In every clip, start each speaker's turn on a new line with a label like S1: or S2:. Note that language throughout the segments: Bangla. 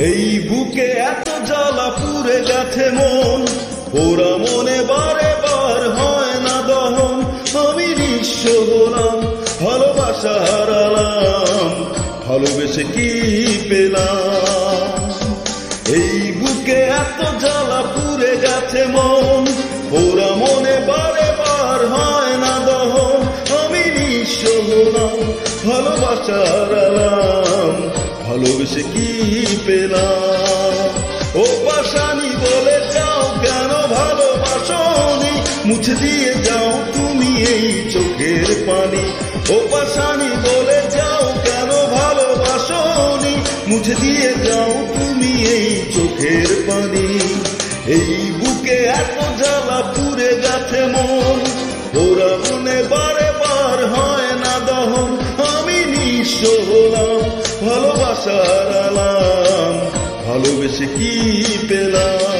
S1: এই বুকে এত জ্বালা পুড়ে গেছে মন, ওরা মনে বারে বার হয় না দহন। আমি নিঃস্ব হলাম, ভালোবাসা হারালাম, ভালোবেসে কি পেলাম? এই বুকে এত জ্বালা পুড়ে গেছে মন, ওরা মনে বারে বার হয় না দহন। আমি নিঃস্ব হলাম, ভালোবাসা হারালাম, ভালোবেসে কি পেলাম? ও পাশানি বলে যাও কেন ভালোবাসনি, মুছে দিয়ে যাও তুমি এই চোখের পানি। ও পাশানি বলে যাও কেন ভালোবাসনি, মুছে দিয়ে যাও তুমি এই চোখের পানি। এই বুকে এত জ্বালা পুড়ে গেছে মন, ওরা মনে বারে বার হয় না দহন। আমি নিঃস্ব হলাম, ভালোবাসা হারালাম, ভালোবেসে কি পেলাম?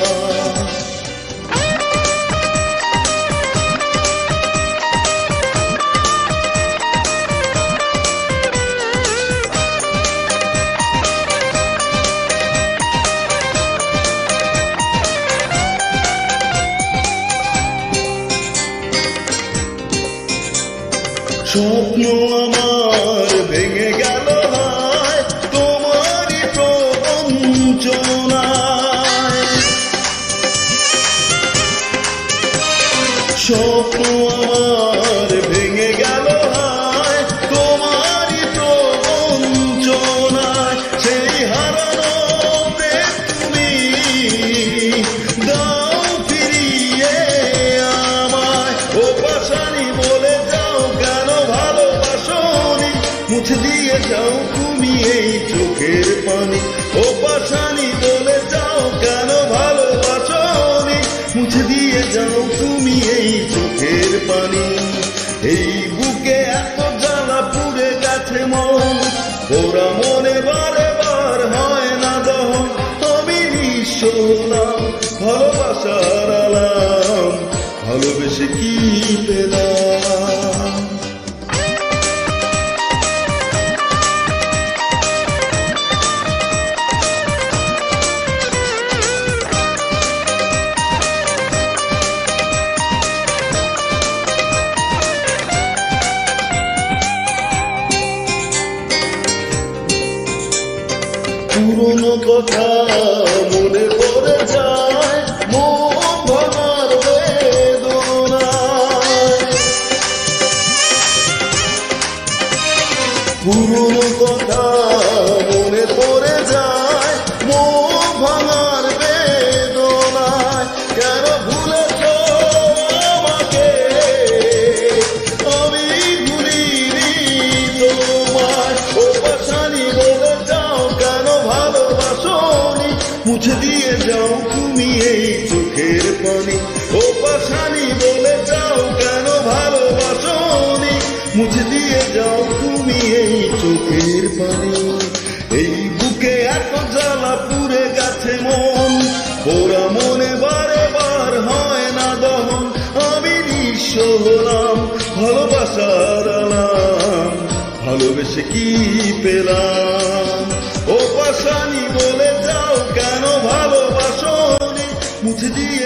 S1: স্বপ্ন আমার ভেঙে গেল হায় তোমারই প্রবঞ্চনায়। স্বপ্ন আমার ভেঙে গেল হায় তোমারই প্রবঞ্চনায়। সেই হারানো প্রেম তুমি দাও ফিরিয়ে আমায়। ও পাশানি বলে যাও কেন ভালোবাসনি, মুছে দিয়ে যাও তুমি এই চোখের পানি। ও পাশানি বলে যাও কেন ভালোবাসনি, মুছে দিয়ে যাও তুমি এই চোখের পানি। এই বুকে এত জ্বালা পুড়ে গেছে মন, ওরা মনে বারে বার হয় না দহন। আমি নিঃস্ব হলাম, ভালোবাসা হারালাম, ভালোবেসে কি পেলাম? পুরনো কথা মনে পড়ে যায় মন ভাঙার বেদনায়। পুরনো কথা মনে পড়ে যায় মন ভাঙার বেদনায়। কেন ভুলেছ আমাকে, আমি ভুলিনি তোমায়। ও পাশানি বলে যাও কেন ভালোবাসনি, মুছে দিয়ে যাও তুমি এই চোখের পানি। ও পাশানি বলে যাও কেন ভালোবাসনি, মুছে দিয়ে যাও তুমি এই চোখের পানি। এই বুকে এত জ্বালা পুড়ে গেছে মন, ওরা মনে বারে বার হয় না দহন। আমি নিঃস্ব হলাম, ভালোবাসা হারালাম, ভালোবেসে কি পেলাম? ও পাশানি বলে যাও কেন ভালোবাসনি, মুছে দিয়ে